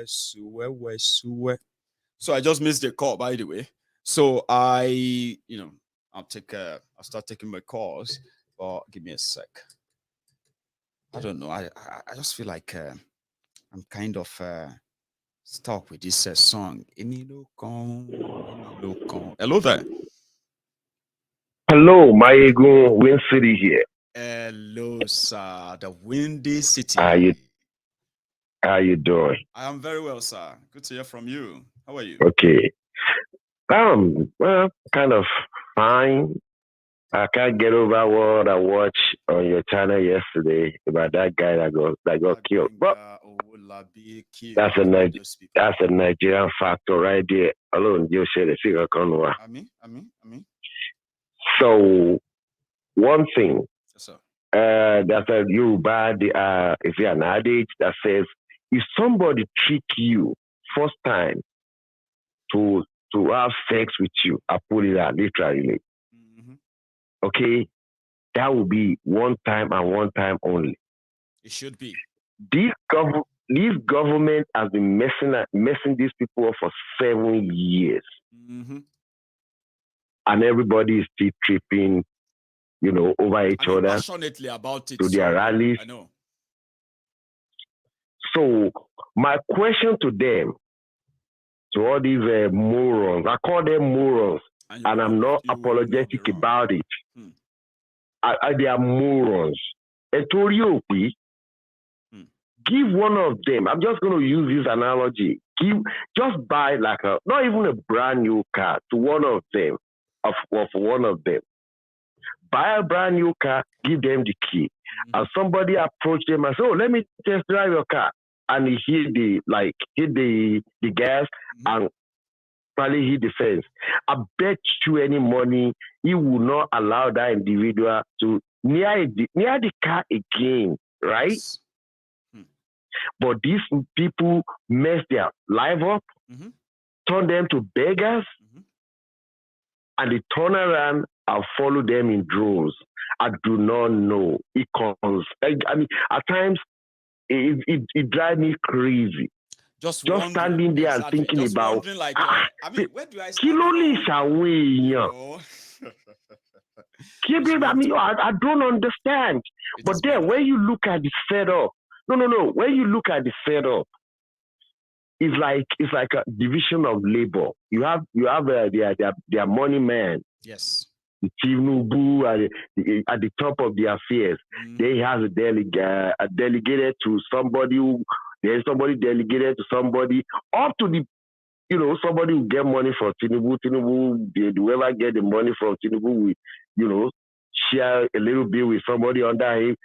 So I just missed the call, by the way. So I'll start taking my calls, but give me a sec. I don't know. I just feel like I'm kind of stuck with this song. Hello there. Hello, Maegun Win City here. Hello, sir. The Windy City. How you doing? I am very well, sir. Good to hear from you. How are you? Okay. Well, kind of fine. I can't get over what I watched on your channel yesterday about that guy that got killed. But that's a Nigerian factor right there. Alone, you say the figure conwa. I mean. So one thing, Yes, sir. that's a Yoruba, if you're an adage that says, if somebody trick you first time to have sex with you, I put it out literally. Mm-hmm. Okay, that will be one time and one time only. It should be. This government has been messing these people up for 7 years, and everybody is still tripping, over each other. Passionately about it to their rallies. I know. So my question to them, to all these morons, I call them morons, and I'm not apologetic about it. They are morons. Give one of them. I'm just going to use this analogy. Just buy not even a brand new car to one of them, of one of them. Buy a brand new car, give them the key, and somebody approach them and say, "Oh, let me test drive your car," and he hit the gas and probably hit the fence. I bet you any money he will not allow that individual to near the car again, right? Yes. But these people mess their life up, turn them to beggars, and they turn around and follow them in droves. I do not know. It comes. I mean, at times it drives me crazy. Just standing there and thinking just about. Like, where do I start from? I don't understand. But then when you look at the setup, no. When you look at the setup, it's like a division of labor. You have their money man. Yes. The Tinubu at the top of the affairs. They have a delegated to somebody there's somebody delegated to somebody up to the somebody who get money from Tinubu. Whoever get the money from Tinubu will share a little bit with somebody under him.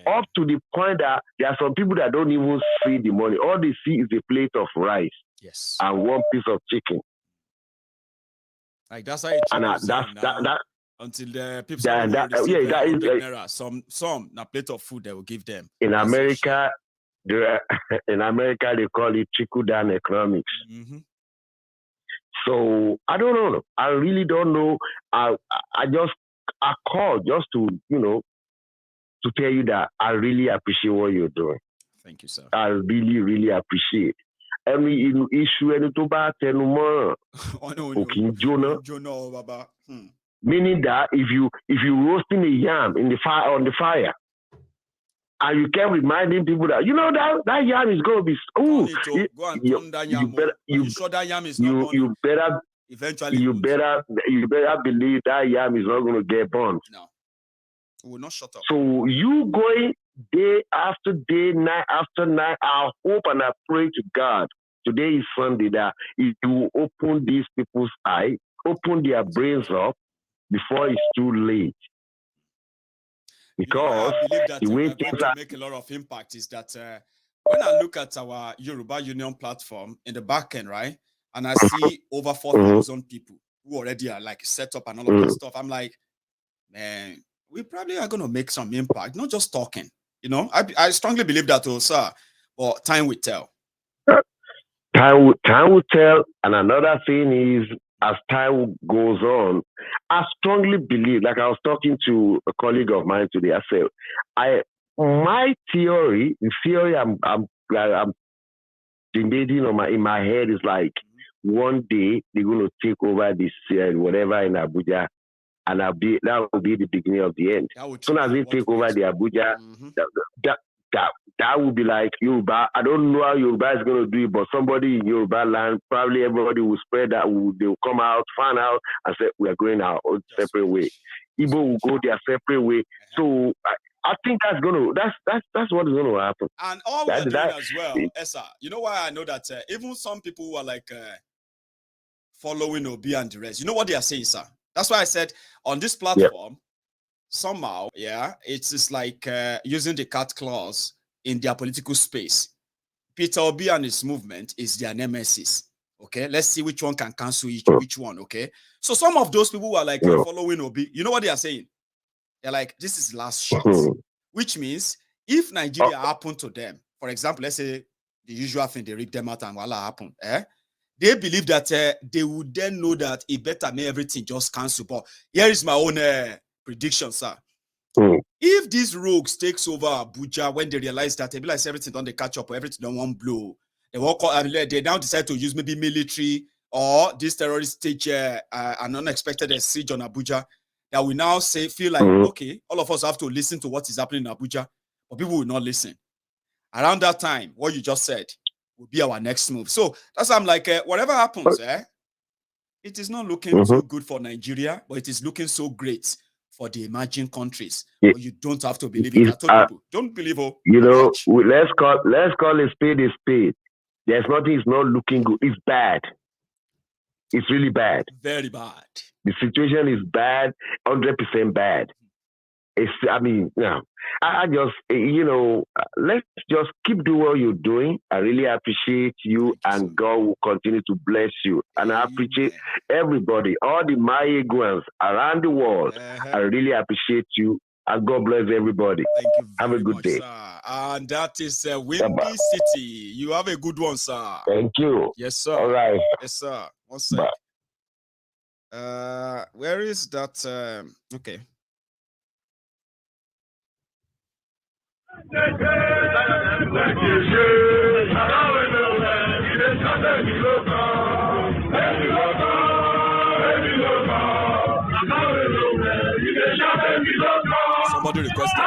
Up to the point that there are some people that don't even see the money. All they see is a plate of rice. Yes. And one piece of chicken. Like that's how it is now. Until the people receive naira, some na plate of food they will give them. In America, they call it trickle down economics. So I don't know. I really don't know. I called just to to tell you that I really appreciate what you're doing. Thank you, sir. I really, really appreciate. Any issue any to bá tẹnu mọ́ òkè ń jóná. Meaning that if you roasting a yam on the fire, and you kept reminding people that that yam is going to be you better eventually you better believe that yam is not going to get burnt. No, we will not shut up. So you going day after day, night after night. I hope and I pray to God. Today is Sunday, that if you open these people's eyes, open their brains up before it's too late. Because I believe that we're going to make a lot of impact is that when I look at our Yoruba Union platform in the back end, right, and I see over 4,000 people who already are like set up and all of that stuff, I'm like, man, we probably are going to make some impact, not just talking. I strongly believe that, sir, but time will tell. Time will tell, and another thing is, as time goes on, I strongly believe, like I was talking to a colleague of mine today, I said, my theory, I'm generating in my head is like one day they're going to take over this whatever in Abuja, and that will be the beginning of the end. As soon as they take over the Abuja, that will be like Yoruba. I don't know how Yoruba is going to do it, but somebody in Yoruba land, probably everybody will spread that. They will come out, find out, and say we are going our own separate way. Igbo will go their separate way. So I think that's what is going to happen. And all we're doing as well, Esa, you know why I know that even some people who are like following Obi and the rest, you know what they are saying, sir? That's why I said on this platform, somehow, it's just like using the cat clause in their political space. Peter Obi and his movement is their nemesis. Okay, let's see which one can cancel which one. Okay, so some of those people who are like following Obi, you know what they are saying? They're like, this is last shot, which means if Nigeria happened to them, for example, let's say the usual thing, they rip them out and voila happened. They believe that they would then know that it better make everything just cancel. But here is my own prediction, sir. If these rogues takes over Abuja when they realize that they realize everything don't they catch up or everything don't want blow, they now decide to use maybe military or this terrorist stage an unexpected siege on Abuja, that we now feel like okay, all of us have to listen to what is happening in Abuja, but people will not listen. Around that time, what you just said will be our next move. So that's why I'm like, whatever happens, it is not looking too good for Nigeria, but it is looking so great for the emerging countries. But you don't have to believe it. I told people, don't believe it. You know, let's call a spade a spade. There's nothing. It's not looking good. It's bad. It's really bad. Very bad. The situation is bad, 100% bad. I just, let's just keep doing what you're doing. I really appreciate you, and God will continue to bless you. And I appreciate everybody, all the Mayeguans around the world. I really appreciate you, and God bless everybody. Thank you very have a good much, day. Sir. And that is Windy City. You have a good one, sir. Thank you. Yes, sir. All right. Yes, sir. One sec. Where is that? Okay. Somebody requested.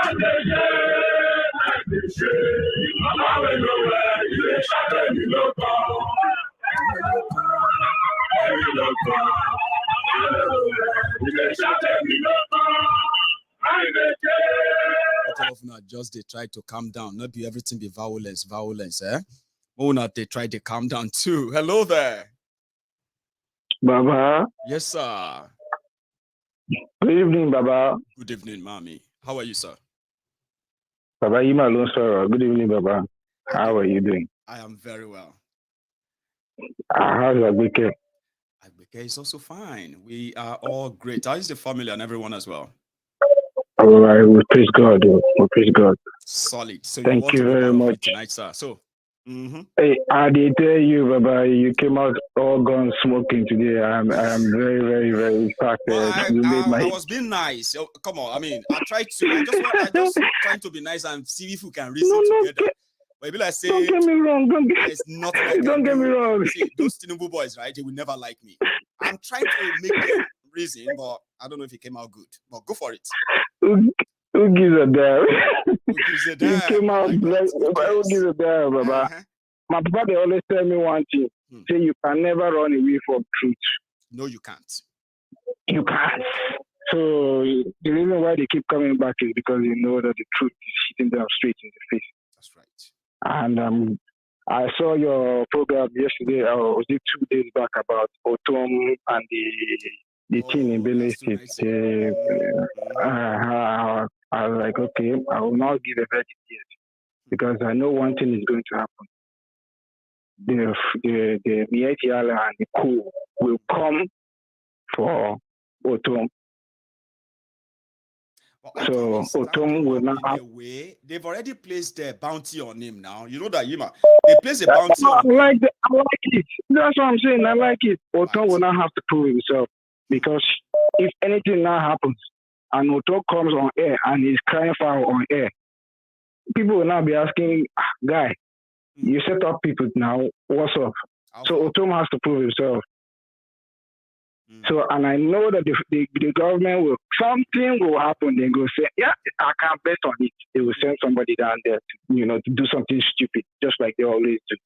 All of them just they try to calm down. Not be everything be violence, Oh, not they try to calm down too. Hello there. Baba. Yes, sir. Good evening, Baba. Good evening, mommy. How are you, sir? Baba, you alone, sir. Good evening, Baba. How are you doing? I am very well. How's Agbeke? Agbeke is also fine. We are all great. How is the family and everyone as well? All right, we praise God. We praise God. Solid. So thank you very much tonight, sir. So, hey, I did tell you, Baba, you came out all gone smoking today. I'm very, very, very excited. Well, I was being nice. Oh, come on, I mean, I just trying to be nice and see if we can reason together. But if I say, don't get me wrong. There's nothing I can don't get me wrong. See, those Tinubu boys, right? They will never like me. I'm trying to make them reason, but I don't know if it came out good. But go for it. Who gives a damn? Who gives a damn? You came out like, who gives a damn, Baba? My papa, they always tell me one thing. Say you can never run away from truth. No, you can't. You can't. So the reason why they keep coming back is because you know that the truth is hitting them straight in the face. That's right. And I saw your program yesterday, or was it 2 days back, about Otom and the thing in Benue State. I was like, okay, I will not give a verdict yet, because I know one thing is going to happen. The Mietiala and the coup will come for Otom. So Otom will not have. They've already placed a bounty on him now. You know that, Yima. They place a bounty on him. I like it. That's what I'm saying. I like it. Otom will not have to prove himself, because if anything now happens and Otom comes on air and he's crying foul on air, people will now be asking, guy, You set up people now. What's up? So Otom has to prove himself. So, and I know that the government will, something will happen. They go say, yeah, I can't bet on it. They will send somebody down there to, to do something stupid, just like they always do.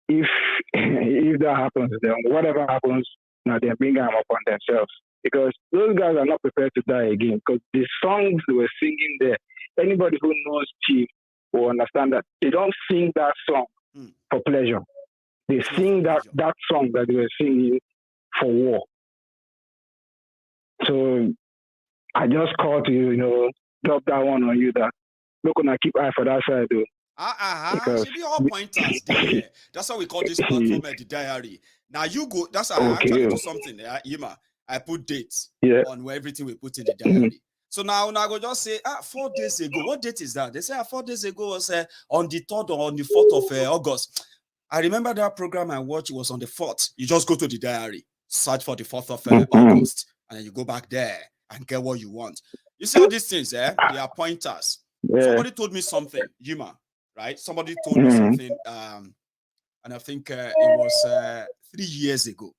If that happens, then whatever happens, now they bring them upon themselves. Because those guys are not prepared to die again. Because the songs they were singing there, anybody who knows Chief will understand that they don't sing that song for pleasure. They sing that song that they were singing for war. So I just called to, drop that one on you that look gonna keep eye for that side though. Should be all pointers there. That's why we call this platform the diary. Now you go, that's how I actually do something. Yima, I put dates on where everything we put in the diary. So now I go just say 4 days ago. What date is that? They say 4 days ago was on the 3rd or on the 4th of August. I remember that program I watched, it was on the 4th. You just go to the diary, search for the 4th of August, and then you go back there and get what you want. You see all these things, they are pointers. Somebody told me something, Yuma, right? Somebody told me something, and I think it was 3 years ago,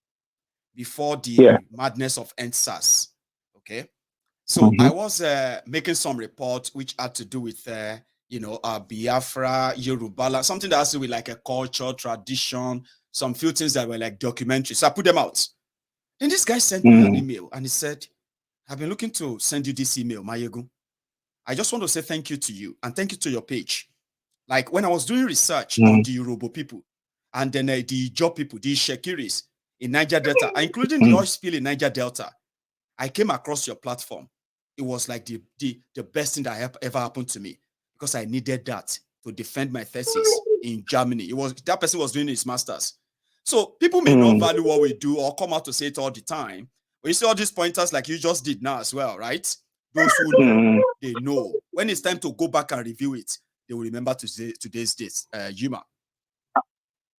before the madness of NSAS, okay? So I was making some reports which had to do with Biafra, Yoruba, something that has to do with like a culture, tradition, some few things that were like documentaries. So I put them out. Then this guy sent me an email and he said, I've been looking to send you this email, Mayegu. I just want to say thank you to you and thank you to your page. Like when I was doing research on the Yoruba people and then the Ijaw people, the Shekiris in Niger Delta, including the Auspice in Niger Delta, I came across your platform. It was like the best thing that ever happened to me because I needed that to defend my thesis in Germany. That person was doing his master's. So people may not value what we do or come out to say it all the time. But you see all these pointers like you just did now as well, right? Those who know, they know. When it's time to go back and review it, they will remember today's date. Yuma.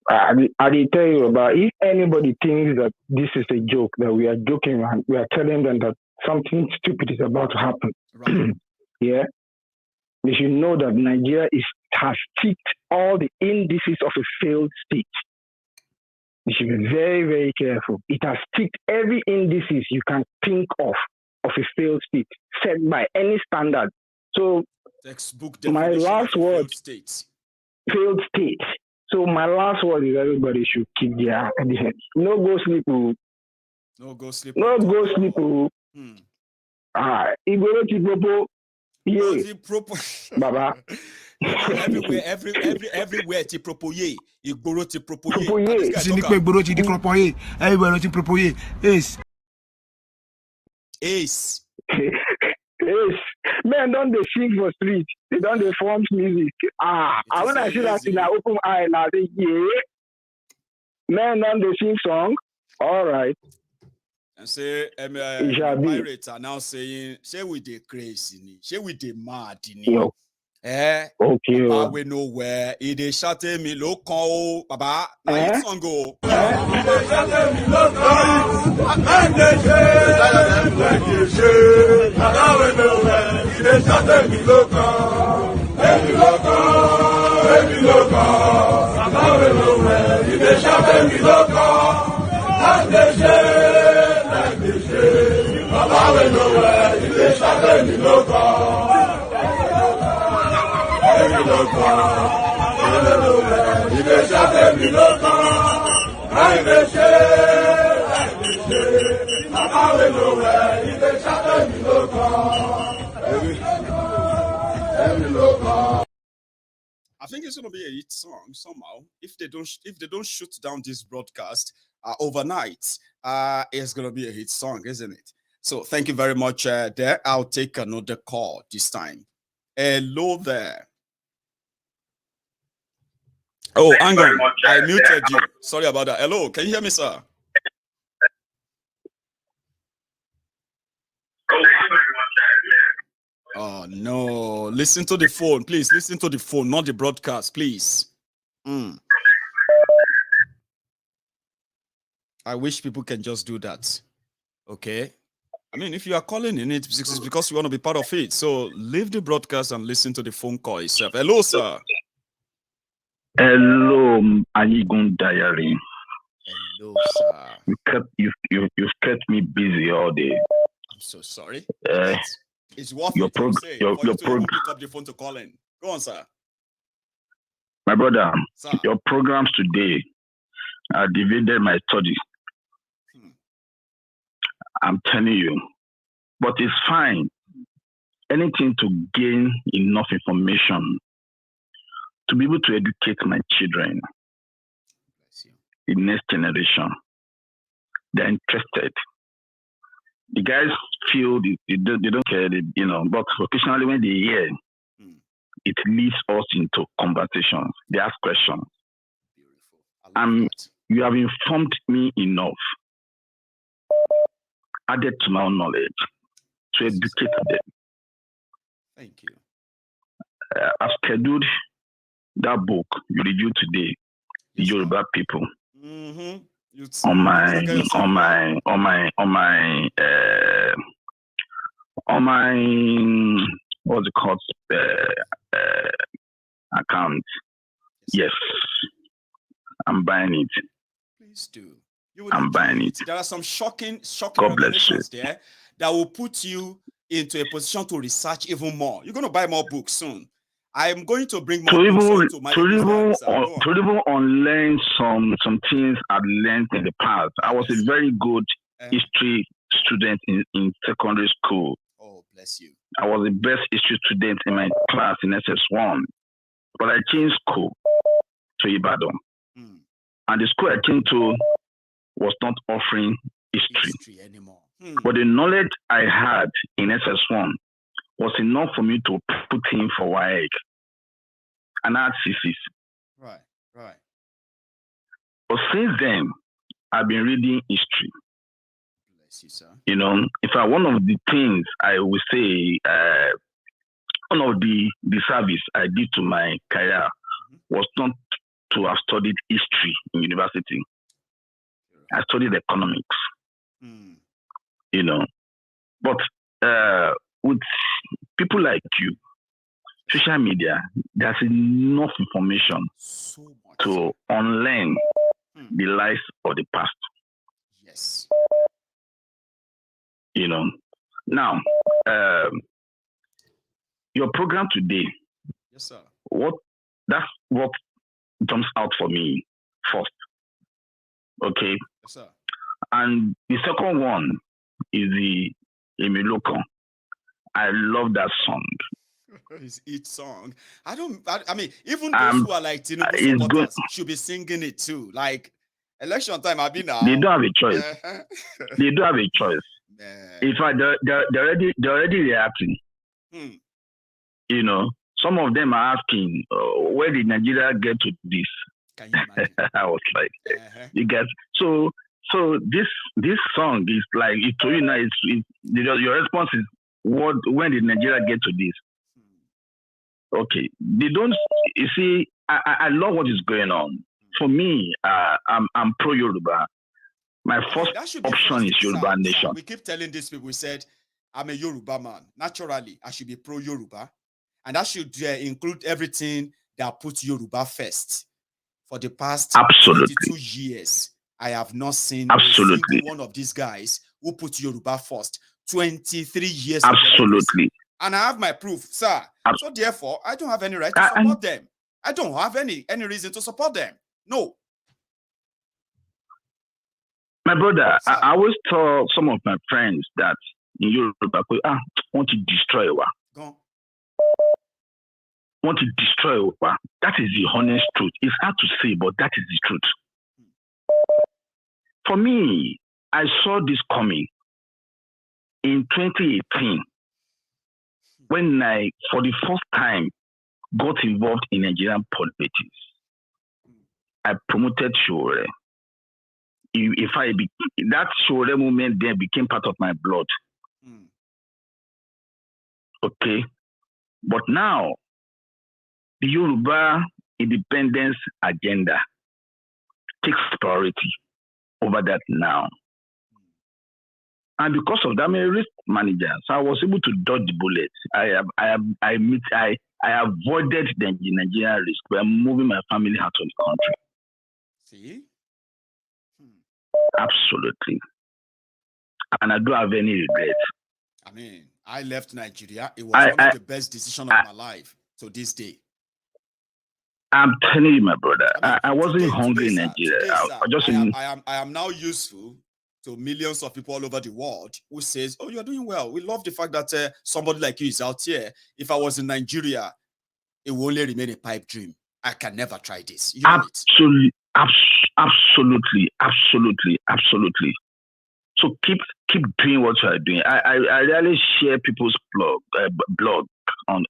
I did tell you about if anybody thinks that this is a joke, that we are joking and we are telling them that something stupid is about to happen. Right. Yeah. They should know that Nigeria has ticked all the indices of a failed state. You should be very, very careful. It has ticked every indices you can think of a failed state set by any standard. So textbook my last word, failed state. So my last word is everybody should keep their head. No go sleep. No go sleep. No go sleep. Igoro Tipopo. Yeah. Baba. Everywhere Tipopo ye. Igoro Tipopo ye. Everywhere Tipopo ye. Ace. Yes. Men don't they sing for street. They don't they form music. When I see that in an open eye, now they men don't they sing song. All right. And say, pirates are now saying, "Share with the crazy, share with the mad, okay. Papa, we know where it is shutting me local, Baba. Now it's song go. I think it's going to be a hit song somehow. If they don't shoot down this broadcast overnight, it's going to be a hit song, isn't it? So thank you very much there. I'll take another call this time. Hello there. Oh, hang on. I muted you. Sorry about that. Hello, can you hear me, sir? Oh, no. Listen to the phone. Please, listen to the phone, not the broadcast, please. I wish people can just do that. Okay? I mean, if you are calling in it, it's because you want to be part of it. So leave the broadcast and listen to the phone call itself. Hello, sir. Hello, Anigun Diary. Hello, sir. You've kept me busy all day. I'm so sorry. It's worth your it, you say, for you to even pick up the phone to call in. Go on, sir. My brother, sir. Your programs today divided my studies. I'm telling you. But it's fine. Anything to gain enough information to be able to educate my children, the next generation. They're interested. The guys feel they don't care, but occasionally when they hear, it leads us into conversations. They ask questions. And you have informed me enough, added to my own knowledge, to educate them. Thank you. I've scheduled that book you reviewed today, the Yoruba people. Mm-hmm. On my what's it called account. Yes, I'm buying it. Please do. I'm buying it. There are some shocking revelations there that will put you into a position to research even more. You're going to buy more books soon. I'm going to bring more books to my to even unlearn some things I've learned in the past. I was a very good history student in secondary school. Oh, bless you. I was the best history student in my class in SS1. But I changed school to Ibadan. And the school I came to was not offering history anymore. But the knowledge I had in SS1 was enough for me to put in for WAEG. And I had CCs. Right. But since then, I've been reading history. Bless you, sir. In fact, one of the things I would say, one of the service I did to my career was not to have studied history in university. I studied economics. But with people like you, social media, there's enough information to unlearn the lies of the past. Yes. Now, your program today, yes, sir. That's what jumps out for me first. Okay. Yes, sir. And the second one is the Emiloko. I love that song. His hit song. I mean, even those who are like Tinubu supporters should be singing it too. Like election time, I've been now. They don't have a choice. They don't have a choice. In fact, they're already reacting. Some of them are asking, where did Nigeria get to this? Can you imagine? I was like, you guys. So this song is like, your response is, when did Nigeria get to this? Okay, they don't. You see, I love what is going on. For me, I'm pro Yoruba. My first option is Yoruba nation. We keep telling these people. We said, I'm a Yoruba man. Naturally, I should be pro Yoruba, and that should include everything that puts Yoruba first. For the past 22 years, I have not seen a single one of these guys who put Yoruba first. 23 years. Absolutely. And I have my proof, sir. So therefore, I don't have any right to support them. I don't have any reason to support them. No. My brother, I always tell some of my friends that in Europe, want to destroy Ewa. Want to destroy Ewa. That is the honest truth. It's hard to say, but that is the truth. For me, I saw this coming in 2018 when I, for the first time, got involved in Nigerian politics. I promoted Shore. That Shore movement then became part of my blood. Okay. But now, the Yoruba independence agenda takes priority over that now. And because of that, I'm a risk manager, so I was able to dodge the bullets. I I avoided the Nigerian risk by moving my family out of the country. See? Absolutely. And I don't have any regrets. I mean, I left Nigeria. It was one of the best decisions of my life to this day. I'm telling you, my brother, I mean, I wasn't hungry in sir, Nigeria. Today, sir, I am now useful to millions of people all over the world who says, "Oh, you're doing well. We love the fact that somebody like you is out here. If I was in Nigeria, it will only remain a pipe dream. I can never try this." You know absolutely, absolutely. So keep doing what you are doing. I rarely share people's blog on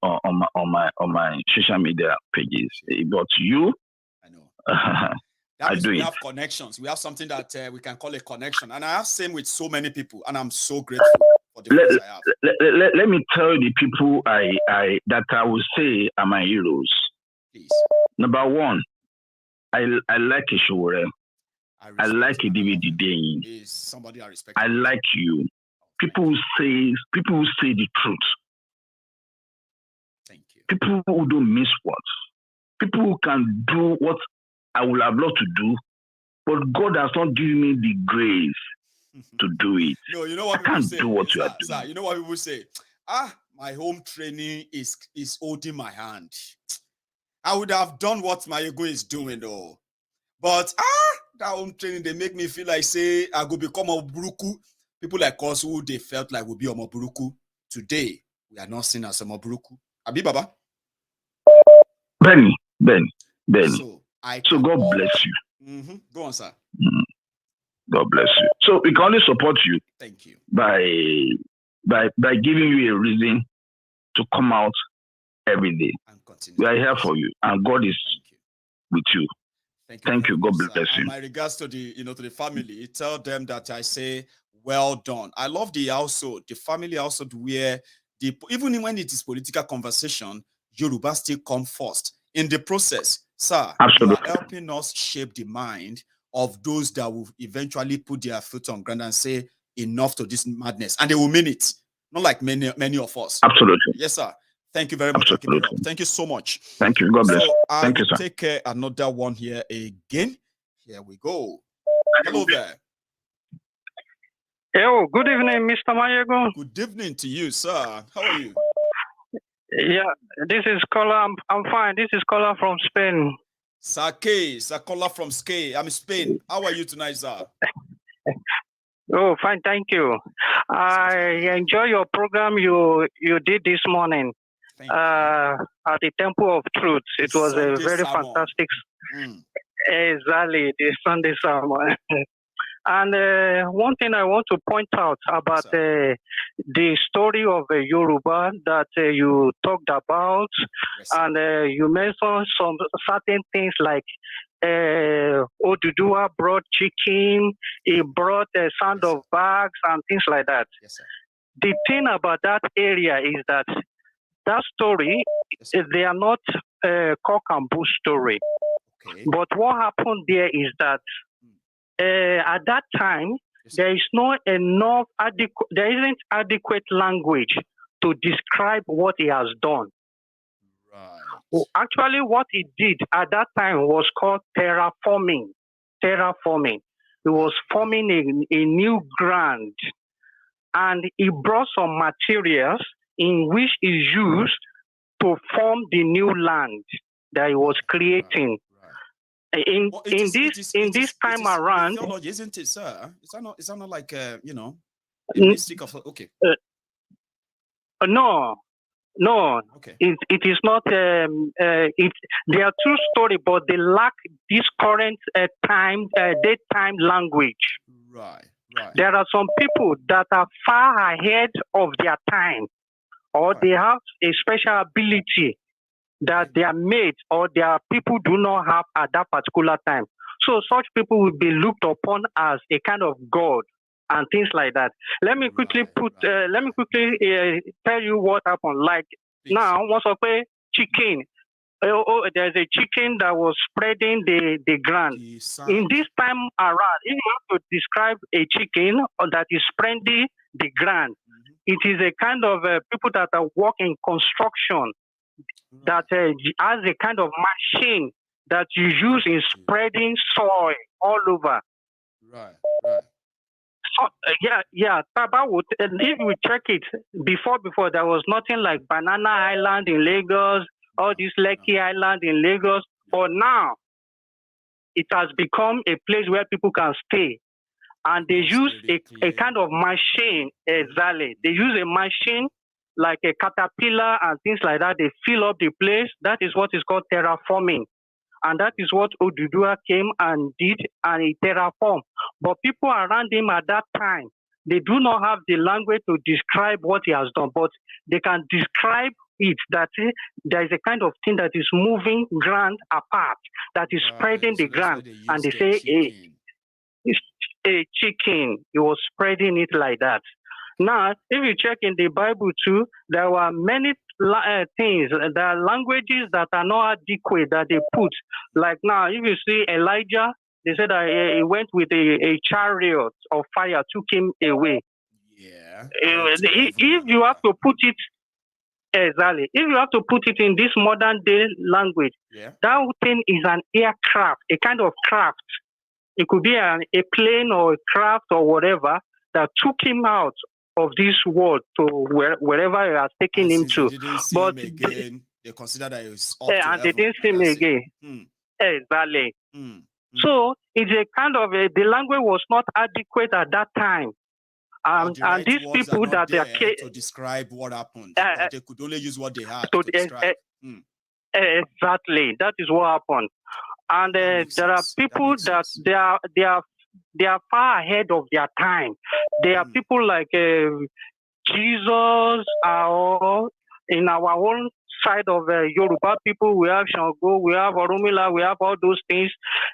my social media pages, but you, I know. That means we it. have connections. We have something that we can call a connection, and I have same with so many people, and I'm so grateful for the friends I have. Let me tell you the people that I would say are my heroes. Please. Number one, I like Ishore. I like DVD Day. Is somebody I respect. I like you. People who say the truth. Thank you. People who don't miss words. People who can do what I would have loved to do, but God has not given me the grace to do it. No, you know what I can't say? do what you are doing. Sir, you know what people say? My home training is holding my hand. I would have done what my ego is doing though. But that home training, they make me feel like say I go become a buruku. People like us who they felt like would be a buruku. Today, we are not seen as a buruku. Abi Baba? Benny. So God bless you. Mm-hmm. Go on, sir. God bless you. So we can only support you. Thank you. By giving you a reason to come out every day. We are here for you, and God is with you. Thank you. God bless you. And my regards to the family. Tell them that I say well done. I love the family household where even when it is political conversation, Yoruba still come first in the process. Sir, absolutely. You are helping us shape the mind of those that will eventually put their foot on ground and say enough to this madness, and they will mean it. Not like many of us. Absolutely. Yes, sir. Thank you very much. Thank you so much. Thank you. God bless. Thank you, sir. Take another one here again. Here we go. Hello there. Hello. Good evening, Mr. Mayego. Good evening to you, sir. How are you? Yeah, this is Kola. I'm fine. This is Kola from Spain. Kola from Spain. I'm in Spain. How are you tonight, sir? Oh, fine. Thank you. I enjoy your program you did this morning at the Temple of Truth. It was a very fantastic. Exactly, the Sunday sermon. And one thing I want to point out about the story of Yoruba that you talked about, and you mentioned some certain things like Oduduwa brought chicken, he brought sound of bags and things like that. Yes, sir. The thing about that area is that story, they are not cock and bull story. Okay. But what happened there is that at that time, there isn't adequate language to describe what he has done. Right. Well, actually, what he did at that time was called terraforming. He was forming a new ground, and he brought some materials in which he used to form the new land that he was creating. Right. In this time around, theology, isn't it, sir? Is that not like a mystic of okay? No. Okay. It is not. There are two stories, but they lack this current date time language. Right. There are some people that are far ahead of their time, or they have a special ability that their mates or their people do not have at that particular time. So such people will be looked upon as a kind of god and things like that. Let me quickly tell you what happened. Like now, once of a chicken, there's a chicken that was spreading the ground. In this time around, if you want to describe a chicken that is spreading the ground, it is a kind of people that are working construction that has a kind of machine that you use in spreading soil all over. Right. So, Taba would, and if you check it, before there was nothing like Banana Island in Lagos, or this Lekki Island in Lagos. But now, it has become a place where people can stay. And they use a kind of machine, exactly. They use a machine like a caterpillar and things like that. They fill up the place. That is what is called terraforming. And that is what Odudua came and did, and he terraformed. But people around him at that time, they do not have the language to describe what he has done, but they can describe it, that there is a kind of thing that is moving ground apart, that is spreading the ground. And they say, hey, it's a chicken. He was spreading it like that. Now, if you check in the Bible too, there were many things. There are languages that are not adequate that they put. Like now, if you see Elijah, they said that he went with a chariot of fire, took him away. Yeah. If you have to put it exactly, if you have to put it in this modern day language, that thing is an aircraft, a kind of craft. It could be a plane or a craft or whatever that took him out of this world to wherever he has taken him to. They didn't see him again. They consider that he was up to and heaven, they didn't see him again. Exactly. So it's a kind of the language was not adequate at that time. And these people that they are to describe what happened, they could only use what they had to describe. Exactly, that is what happened. And there are people that they are far ahead of their time. There are people like Jesus, in our own side of Yoruba people, we have Shango, we have Orumila, we have all those things.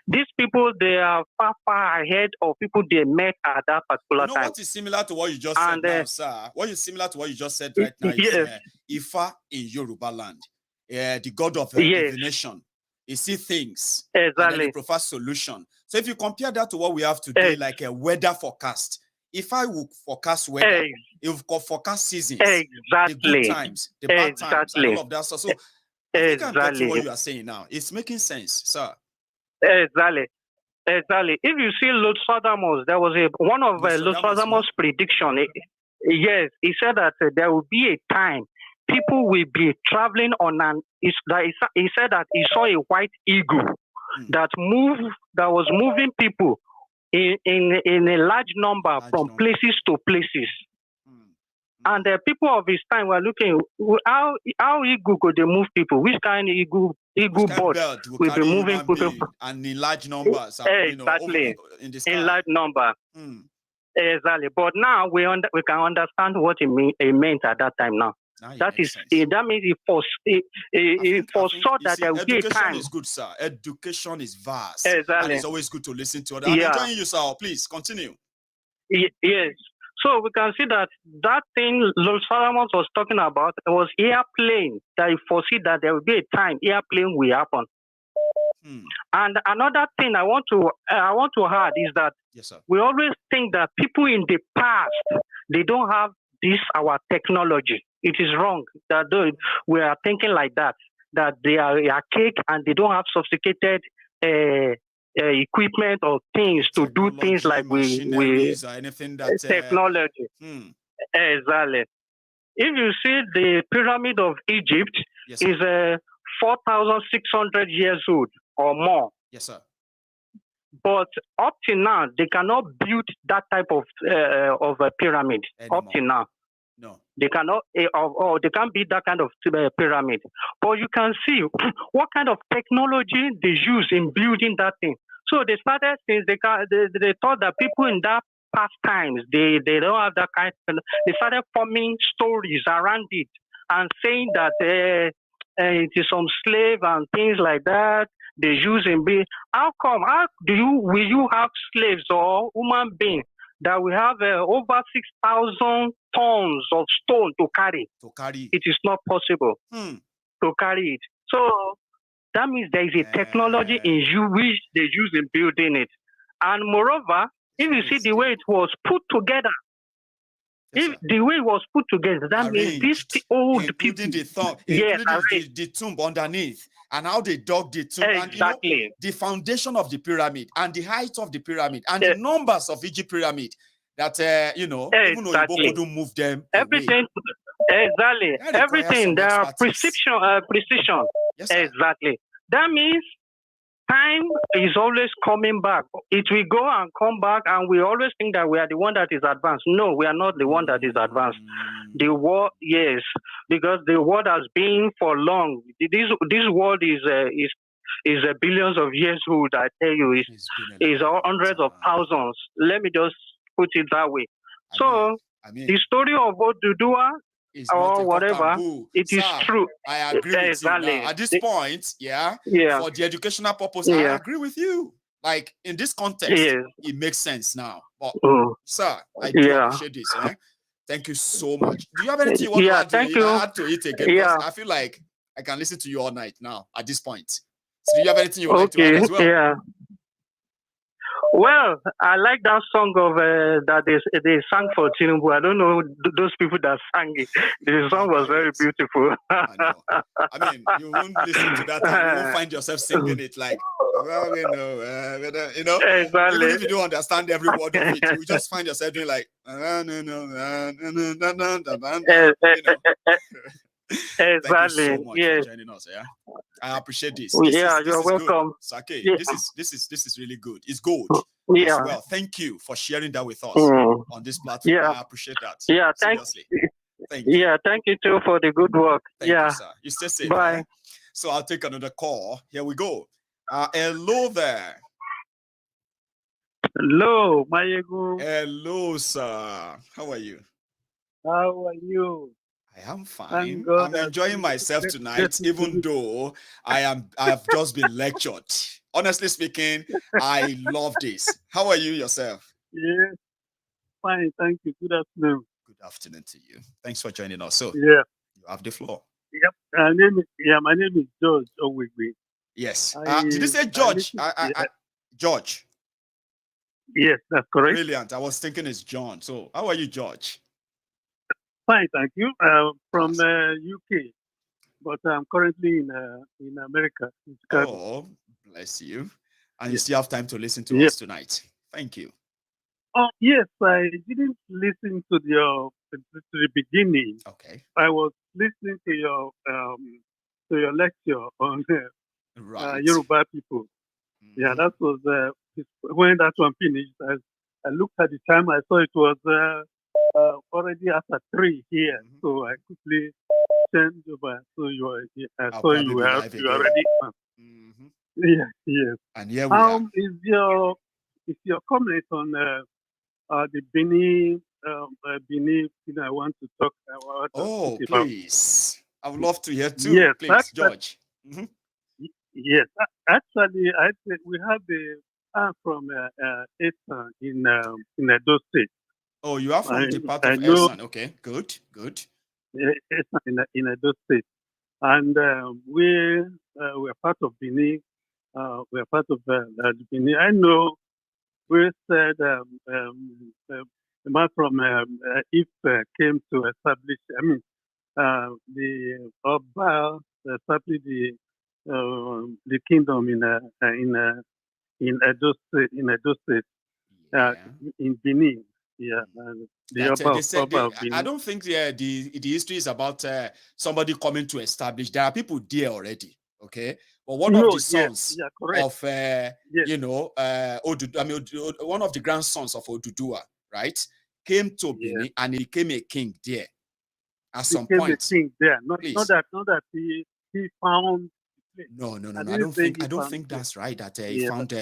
These people, they are far ahead of people they met at that particular time. What is similar to what you just said now, sir? What is similar to what you just said right now is Ifa in Yoruba land, the god of divination. You see things, and then they prefer solution. So if you compare that to what we have today, like a weather forecast, if I will forecast weather, it will forecast seasons, the good times, the bad times, and all of that. So I think I'm getting what you are saying now. It's making sense, sir. Exactly. If you see Lotsodamus, there was one of Lotsodamus' prediction. Yes, he said that there will be a time people will be traveling on he said that he saw a white eagle that was moving people in a large number from places to places. And the people of his time were looking how eagle could they move people? Which kind of eagle bird will be moving people? And in large numbers. Exactly. In the sky. In large number. Exactly. But now we can understand what it meant at that time now. That means he foresaw that there will be a time. Education is good, sir. Education is vast. Exactly. And it's always good to listen to it. I'm enjoying you, sir. Please continue. Yes. So we can see that thing Lord Solomon was talking about was airplane, that he foresee that there will be a time airplane will happen. And another thing I want to add is that we always think that people in the past, they don't have this our technology. It is wrong that we are thinking like that they are archaic and they don't have sophisticated equipment or things to do things like we or anything that technology. Exactly. If you see the pyramid of Egypt is 4,600 years old or more. Yes, sir. But up till now, they cannot build that type of a pyramid. Anymore. Up till now. No. They cannot, or they can't build that kind of pyramid. But you can see what kind of technology they use in building that thing. So they started since they thought that people in that past times, they don't have that kind of, they started forming stories around it and saying that it is some slave and things like that. They use in being. How come? Will you have slaves or human beings that we have over 6,000 tons of stone to carry? It is not possible to carry it. So that means there is a technology in which they use in building it. And moreover, if you see the way it was put together, If the way it was put together, that means these old including people, including the tomb underneath, and how they dug the tomb, exactly, and the foundation of the pyramid, and the height of the pyramid, and the numbers of Egypt pyramid. That even though Oyibo couldn't move them everything, exactly, everything. There are precision. Yes, exactly. That means time is always coming back. It will go and come back, and we always think that we are the one that is advanced. No, we are not the one that is advanced. The world, yes, because the world has been for long. This world is billions of years old. I tell you, is hundreds of thousands. Let me just put it that way. The story of Odudua or whatever, it is true. I agree with you. Now, at this point, for the educational purpose, I agree with you. Like in this context, it makes sense now. But sir, I do appreciate this. Thank you so much. Do you have anything you want to add to it again? Because I feel like I can listen to you all night now at this point. So do you have anything you would like to add as well? Yeah. Well, I like that song of that they sang for Tinubu. I don't know those people that sang it. The song was very beautiful. I know. I mean, you won't listen to that and you won't find yourself singing it like, exactly. Even if you don't understand every word of it, you just find yourself doing like, Exactly. Thank you so much for joining us. Yeah, I appreciate this. You're welcome. Sake, this is really good. It's gold as well. Thank you for sharing that with us on this platform. I appreciate that. Yeah, seriously. Thank you. Yeah, thank you too for the good work. Thank you, sir. You stay safe. Bye. So I'll take another call. Here we go. Hello there. Hello, Mayegu. Hello, sir. How are you? How are you? I am fine. I'm enjoying myself tonight, even though I've just been lectured. Honestly speaking, I love this. How are you yourself? Yes, fine. Thank you. Good afternoon. Good afternoon to you. Thanks for joining us. So, you have the floor. Yep. My name is George Owigwe. Yes. Did you say George? George. Yes, that's correct. Brilliant. I was thinking it's John. So, how are you, George? Fine, thank you. From UK, but I'm currently in America. In Chicago. Oh, bless you. And you still have time to listen to us tonight. Thank you. Oh, yes, I didn't listen to the beginning. Okay. I was listening to your lecture on Yoruba people. Mm-hmm. Yeah, that was when that one finished. I looked at the time. I saw it was already after 3 here, so I quickly changed over. So you were already. Mm-hmm. Yeah, yes. And here we are. Is your comment on the Benin thing I want to talk about? Please. I would love to hear too. Yes, please, George. Mm-hmm. Yes, actually, we have the from Eastern in Edo State. Oh, you are from the part of Eastern. Okay, good. Eastern in Edo State, and we're part of Benin. We're part of Benin. I know we said a man from Ife came to establish. I mean, the Oba established the kingdom in Edo State, in Benin. Yeah, I don't think the history is about somebody coming to establish. There are people there already. Okay, but one of the sons of one of the grandsons of Odudua, right, came to Benin and he became a king there. At some point, a king there. Not that he found. No. I don't think that's right. That he found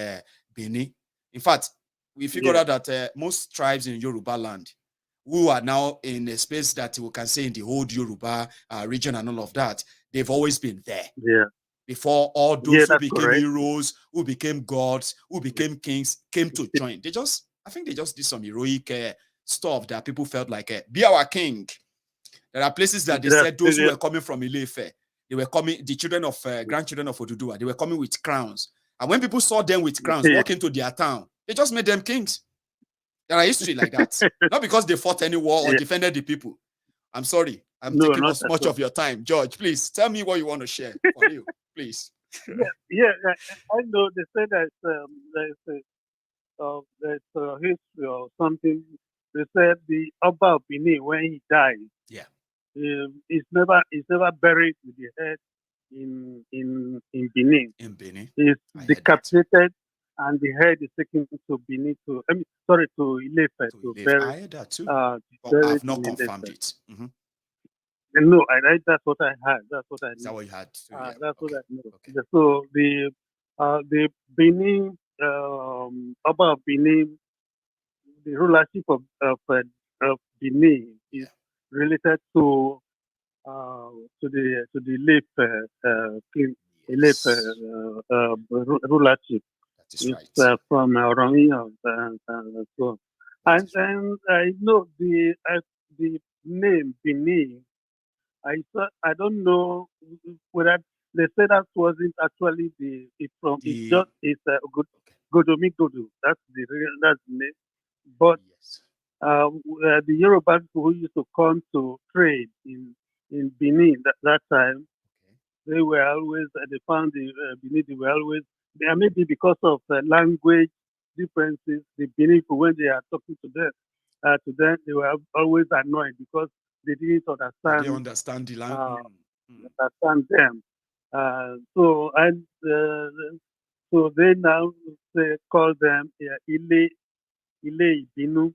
Benin. In fact, we figured out that most tribes in Yoruba land, who are now in a space that we can say in the old Yoruba region and all of that, they've always been there. Yeah. Before all those who became heroes, who became gods, who became kings, came to join. I think they just did some heroic stuff that people felt like, be our king. There are places that they said those who were coming from Ile-Ife, they were coming, the children of grandchildren of Odudua, they were coming with crowns. And when people saw them with crowns walk into their town, they just made them kings. There are history like that. Not because they fought any war or defended the people. I'm sorry. I'm taking up much of your time. George, please tell me what you want to share for you, please. I know they say that there's a history or something. They said the Oba of Benin, when he died, he's never buried with the head in Benin. In Benin, he's decapitated, and the head is taken to Benin to Ilefe to bury. I heard that too, but I've not confirmed it. No, that's what I heard. That's what I know. Is that what you had? That's what I know. Okay. So the Benin Oba of Benin, the rulership of Benin is related to the rulership. That is right. It's from Oromi and so on. And I know the name Benin. I don't know whether they say that wasn't actually it's Godomi Godu. That's the name. But the Yoruba people who used to come to trade in Benin that time, they were always they found the Benin. They were always maybe because of language differences. The Benin people, when they are talking to them, they were always annoyed because they didn't understand. They understand the language. Understand them. So they now call them Ile Ibinu.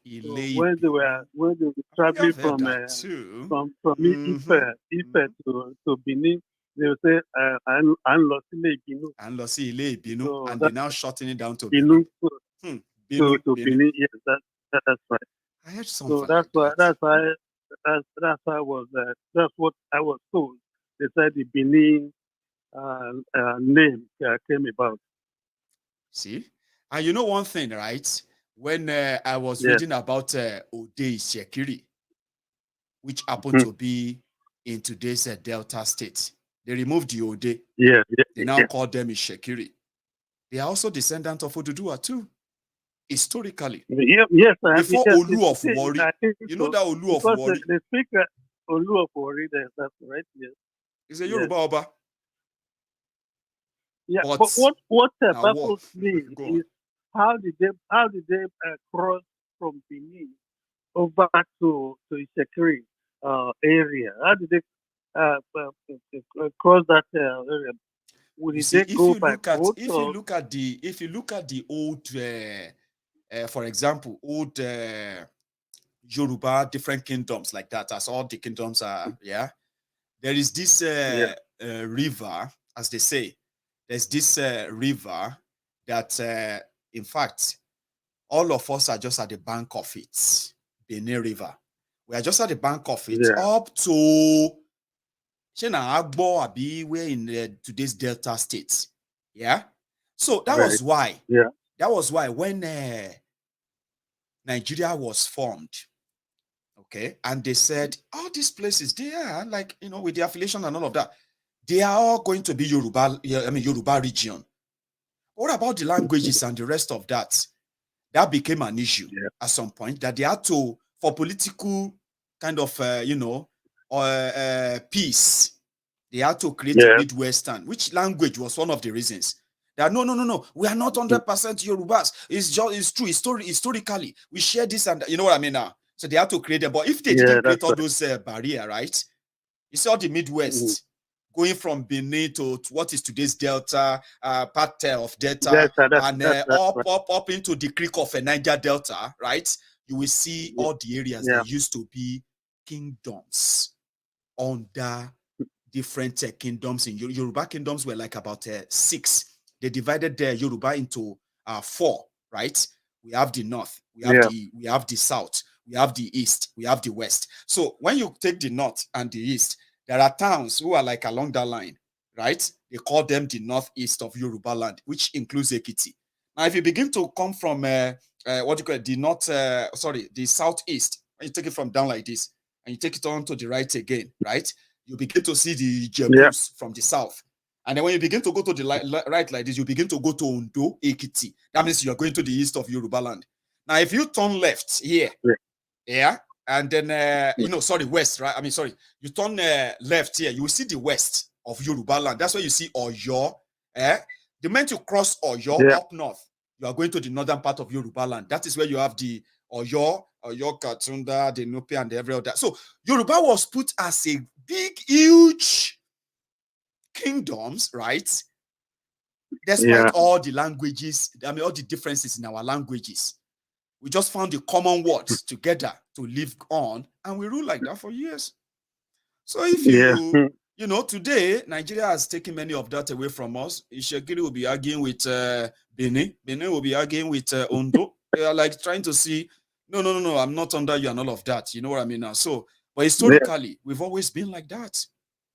So when they were traveling from Ife to Benin, they would say and lost Ile Ibinu. And lost Ile Ibinu, and they now shorten it down to Benin. To Benin, yes, that's right. I heard something. So that's what I was told. They said the Benin name came about. See, and you know one thing, right? When I was reading about Ode Shekiri, which happened to be in today's Delta State, they removed the Ode. They now call them Shekiri. They are also descendants of Oduduwa too. Historically, before Olu of Wari, you know that Olu of Wari. They speak Olu of Wari. That's right. Yes, it's a Yoruba Oba. Yeah, but what baffles me is how did they cross from Benin over to Isekiri area? How did they cross that area? If you look at the old, for example, old Yoruba different kingdoms like that, as all the kingdoms are, there is this river, as they say. There's this river that, in fact, all of us are just at the bank of it, Benin River. We are just at the bank of it up to Agbo, we're in today's Delta State. Yeah. So that was why. Yeah. That was why when Nigeria was formed, okay, and they said, all these places, they are like, with the affiliation and all of that, they are all going to be Yoruba region. What about the languages and the rest of that? That became an issue at some point, that they had to, for political kind of, peace, they had to create a Midwestern, which language was one of the reasons. That no, we are not 100% Yorubas. It's true, historically, we share this and you know what I mean now. So they had to create them. But if they didn't create all those barriers, right? You saw the Midwest going from Benin to what is today's Delta, part of Delta, and up into the creek of a Niger Delta, right? You will see all the areas that used to be kingdoms under different kingdoms. In Yoruba kingdoms were like about 6. They divided the Yoruba into 4, right? We have the north, we have the south, we have the east, we have the west. So when you take the north and the east, there are towns who are like along that line, right? They call them the northeast of Yoruba land, which includes Ekiti. Now, if you begin to come from the southeast, when you take it from down like this, and you take it on to the right again, right? You begin to see the Jebus from the south. And then when you begin to go to the right like this, you begin to go to Ondo, Ekiti. That means you are going to the east of Yoruba land. Now, if you turn left here, yeah, and then west, right? I mean, sorry, you turn left here, you will see the west of Yoruba land. That's where you see Oyo. The moment you cross Oyo up north, you are going to the northern part of Yoruba land. That is where you have the Oyo, Katunda, the Nupe, and every other. So Yoruba was put as a big, huge kingdoms, right? Despite all the languages, I mean, all the differences in our languages, we just found the common words together to live on, and we rule like that for years. So if today, Nigeria has taken many of that away from us. Ishekiri will be arguing with Benin. Benin will be arguing with Ondo. They are like trying to see, no, I'm not under you and all of that. You know what I mean now? So, but historically, we've always been like that.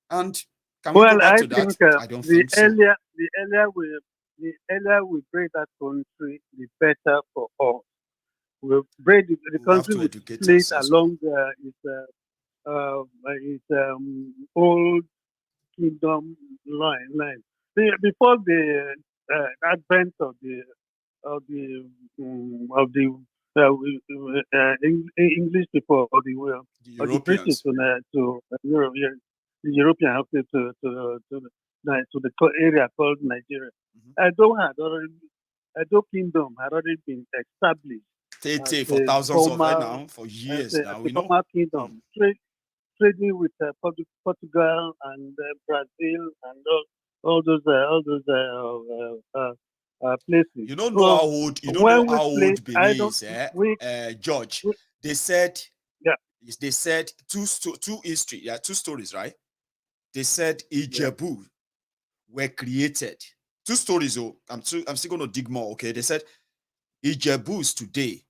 And can we go back to that? I don't think so. The earlier we break that country, the better for us. We break the country with split along its old kingdom line. Before the advent of the English people or the British to Europe, the European to the area called Nigeria. Edo Kingdom had already been established. For thousands of years now, for years now, we know. Kingdom, trading with Portugal and Brazil and all those places. You don't know how old. You don't know how old Benin is, George. They said. They said two stories, right? They said Ijebu were created. 2 stories. Oh, I'm still going to dig more. Okay, they said Ijebus today,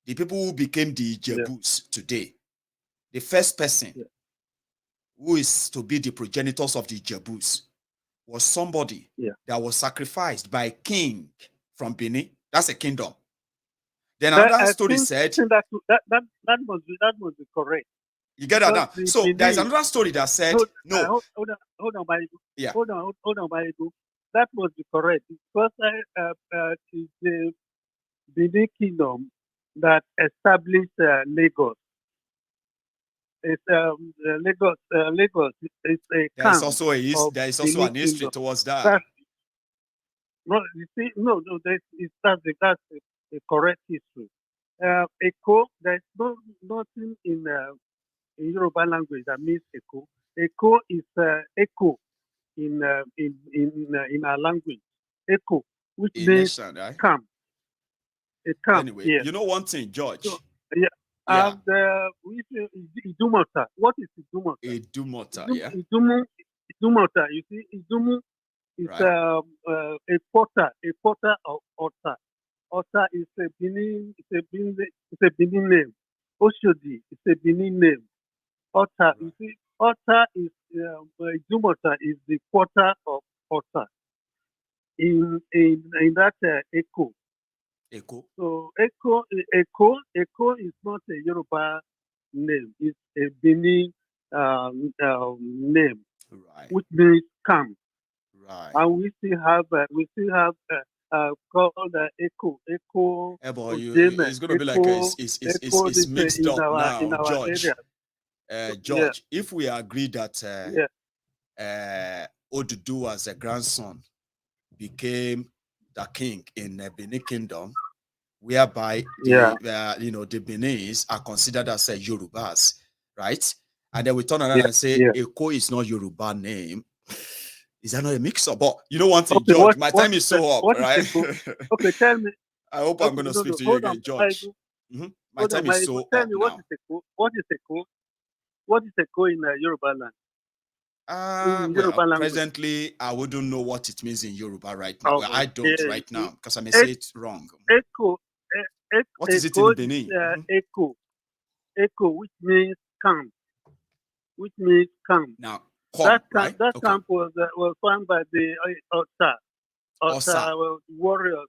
the people who became the Ijebus today, the first person who is to be the progenitors of the Ijebus was somebody that was sacrificed by a king from Benin. That's a kingdom. Then another story said that was correct. You get that now? So there's another story that said hold on, Baidu. Yeah. Hold on, Baidu. That was correct. Because is the Benin Kingdom that established Lagos. It's Lagos. It's a there is also an history towards that. That's a correct history. Eko, there's nothing in Yoruba language that means Eko. Eko is echo in our language. Echo, which means calm. Anyway, you know one thing, George. So, and Idumota. What is Idumota? Idumota, Idumota. You see, Idumu is a porter of Ota. Ota is a Benin. It's a Benin name. Oshodi is a Benin name. Ota. You see, Ota is Idumota is the quarter of Ota. In that Echo. Echo. So Echo is not a Yoruba name. It's a Benin name, which means calm. Right. And we still have called Echo. It's going to be like it's mixed up now, George. George, if we agree that Odudu as a grandson became the king in the Benin Kingdom, whereby the Beninese are considered as Yorubas, right? And then we turn around and say Eko is not Yoruba name. Is that not a mix-up? But you know one thing, George, my time is so up, right? Okay, tell me. I hope I'm going to speak to you again, George. My time is so tell up me now. What is Eko? What is Eko in Yoruba land? Presently, I wouldn't know what it means in Yoruba right now. Well, I don't right now because I may say it wrong. Echo. What is it in Benin? Echo, which means calm. Now, that camp was found by the Ota warriors,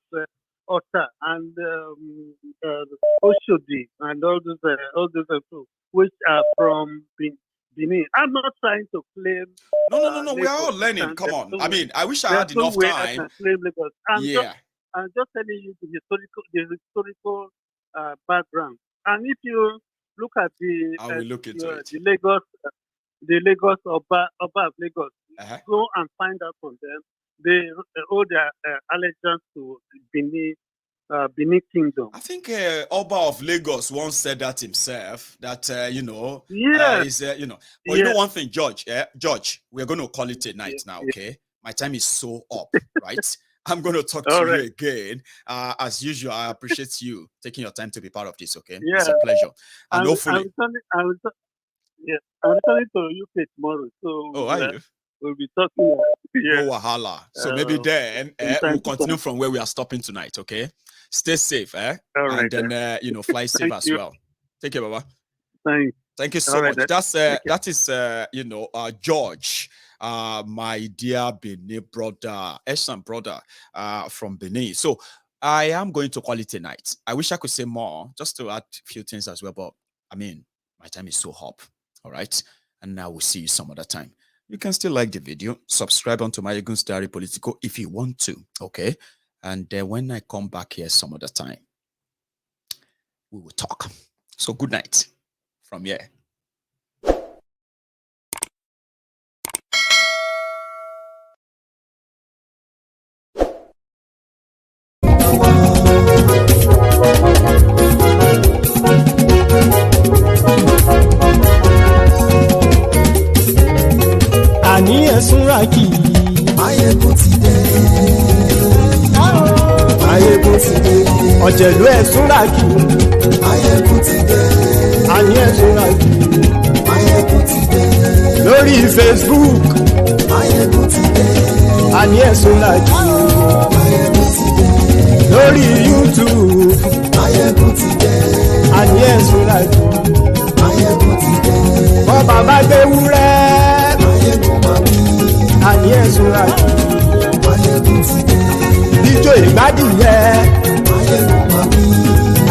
Ota and Oshodi and all those people, which are from Benin. I'm not trying to claim. No. We are all learning. Come on. I mean, I wish I had enough time. I'm just telling you the historical background. And if you look at the Lagos Oba of Lagos, go and find out from them. They owe their allegiance to Benin Kingdom. I think Oba of Lagos once said that himself. That you know, yes, you know. But you know one thing, George. George, we're going to call it a night now. Okay, my time is so up, right? I'm going to talk to you again. As usual, I appreciate you taking your time to be part of this. Okay, it's a pleasure. And hopefully, I'm returning to UK tomorrow. So we'll be talking. No wahala. So maybe then we'll continue from where we are stopping tonight. Okay, stay safe, and then you know, fly safe as well. Take care, Baba. Thank you so much. That is you know, George, my dear Benin brother, Eshan brother, from Benin. So I am going to call it a night. I wish I could say more, just to add a few things as well, but I mean, my time is so up. All right, and now we'll see you some other time. You can still like the video, subscribe onto my Egun's Diary Political if you want to, okay? And when I come back here some other time, we will talk. So good night from here. Àní ẹ̀sùnra kì í. Máyégún ti dé. Máyégún ti dé. Ọ̀jẹ̀lú ẹ̀sùnra kì í. Máyégún ti dé. Àní ẹ̀sùnra kì í. Máyégún ti dé. Lórí Facebook. Máyégún ti dé. Àní ẹ̀sùnra kì í. Máyégún ti dé. Lórí YouTube. Máyégún ti dé. Àní ẹ̀sùnra kì í. Máyégún ti dé. Bọ́ bàbá gbé wúrẹ́. Àní ẹ̀sùn ra jù. Ijó ìgbádìyẹ.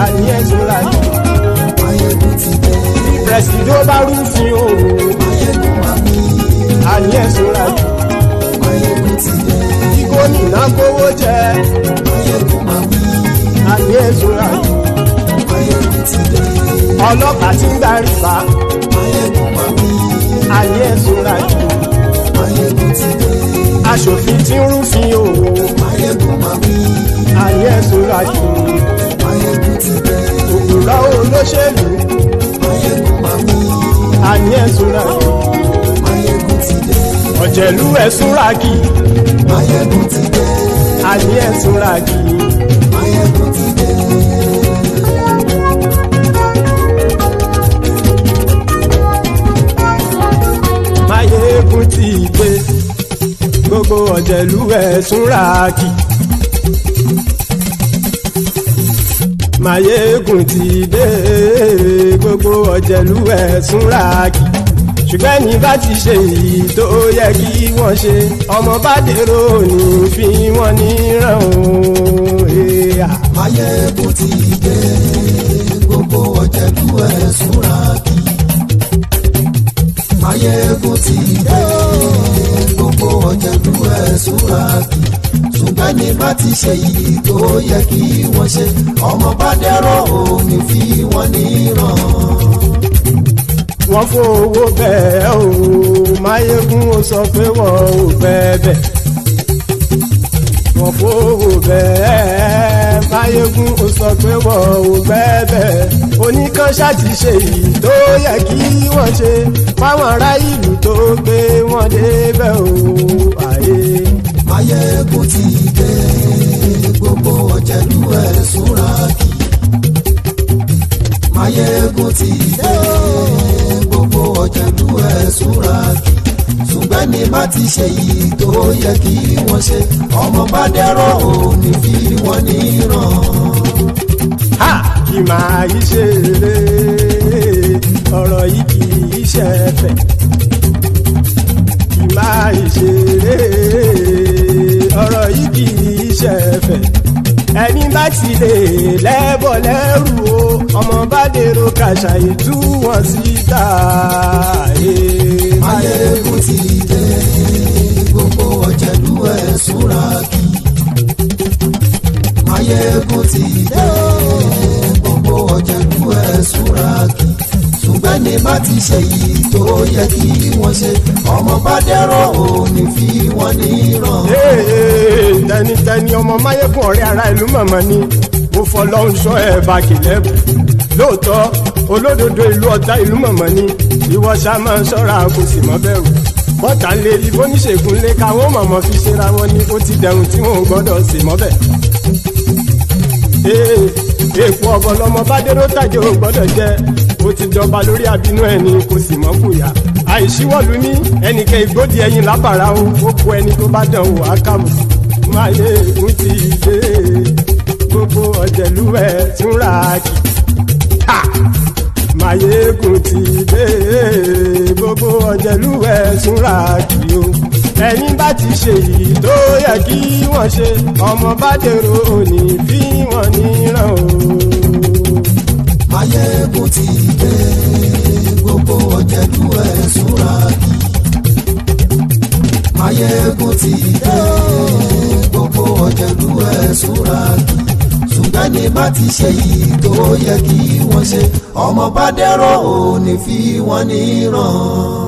Àní ẹ̀sùn ra jù. Pẹ̀sìdó bá rúfin o. Àní ẹ̀sùn ra jù. Ikó nìna kówó jẹ. Àní ẹ̀sùn ra jù. Ọlọ́pàá tí ń darí bá. Àní ẹ̀sùn ra jù. Aṣòfin tí ń rúfin o. Àní ẹ̀sùn ra jù. Òkúra olóṣèlú. Àní ẹ̀sùn ra jù. Ọ̀jẹ̀lú ẹ̀sùn ra kì. Àní ẹ̀sùn ra kì. Máyégún ti dé. Gbogbo ọ̀jẹ̀lú ẹ̀sùn ra kì. Máyégún ti dé. Gbogbo ọ̀jẹ̀lú ẹ̀sùn ra kì. Ṣùgbọ́n ní bá ti ṣe èyí tó yẹ kí wọ́n ṣe, ọmọ bá dèrò ní fi wọ́n níran o. Máyégún ti dé. Gbogbo ọ̀jẹ̀lú ẹ̀sùn ra kì. Máyégún ti dé. Gbogbo ọ̀jẹ̀lú ẹ̀sùn ra kì. Ṣùgbọ́n ní bá ti ṣe yìí tó yẹ kí wọ́n ṣe, ọmọ bá dẹ́rọ̀ òní fi wọ́n níran. Wọ́n fowó bẹ́ẹ̀ o, Máyégún ó sọ pé wọ́n ò fẹ́ bẹ́ẹ̀. Wọ́n fowó bẹ́ẹ̀, Máyégún ó sọ pé wọ́n ò fẹ́ bẹ́ẹ̀. Oníkan ṣáàtì ṣe yìí tó yẹ kí wọ́n ṣe, fáwọn ará ìlú tó gbé wọn débẹ̀ o. Máyégún ti dé. Gbogbo ọ̀jẹ̀lú ẹ̀sùn ra kì. Máyégún ti dé. Gbogbo ọ̀jẹ̀lú ẹ̀sùn ra kì. Ṣùgbọ́n ní bá ti ṣe yìí tó yẹ kí wọ́n ṣe, ọmọ bá dẹ́rọ̀ òní fi wọ́n níran. Kì máa yí ṣe eré, ọ̀rọ̀ yìí kì í ṣe ẹ̀fẹ̀. Kì máa yí ṣe eré, ọ̀rọ̀ yìí kì í ṣe ẹ̀fẹ̀. Ẹni bá ti lè lẹ́bọ̀ lẹ́rù o, ọmọ bá dèrò kàṣà ìtú wọn síta. Máyégún ti dé. Gbogbo ọ̀jẹ̀lú ẹ̀sùn ra kì. Máyégún ti dé. Gbogbo bá ti ṣe yìí tó yẹ kí wọ́n ṣe ọmọ bá dẹ́rọ̀ ò ní fi wọ́n níran. tẹnitẹni ọmọ máyégún ọ̀rẹ́ ara ìlú mọ̀mọ́ ni mo fọlọ́run sọ ẹ̀ bá kìlẹ́bù lóòótọ́ olódodo ìlú ọ̀tá ìlú mọ̀mọ́ ni ìwọ ṣá máa ń ṣọ́ra kò sì mọ́ bẹ̀rù bọ́tà ń lè rí bóníṣègùn lé káwọn mọ̀mọ́ fi ṣera wọn ni ó ti dẹrùn tí wọn ò gbọ́dọ̀ sì mọ́ bẹ̀. èèpo ọ̀bọ lọmọ bá dérò tàjẹ́ ò gbọ́dọ̀ jẹ́ ó ti jọba lórí àbínú ẹni kò sì mọ́ fòyà àìsíwọ́lu ní ẹnìkẹ́ ìgbódì ẹyin lábàrá ó kó ẹni tó bá dán wò á kàmù máyégún ti dé gbogbo ọ̀jẹ̀lú ẹ̀ tún ra kì máyégún ti dé gbogbo ọ̀jẹ̀lú ẹ̀ tún ra kì o ẹ̀yin bá ti ṣe yìí tó yẹ kí wọ́n ṣe ọmọ bá dèrò òní bí wọ́n níran o. máyégún ti dé gbogbo ọ̀jẹ̀lú ẹ̀ tún ra kì máyégún ti dé gbogbo ọ̀jẹ̀lú ẹ̀ tún ra kì ṣùgbọ́n ní bá ti ṣe yìí tó yẹ kí wọ́n ṣe ọmọ bá dẹ́rọ̀ ò ní fi wọ́n níran.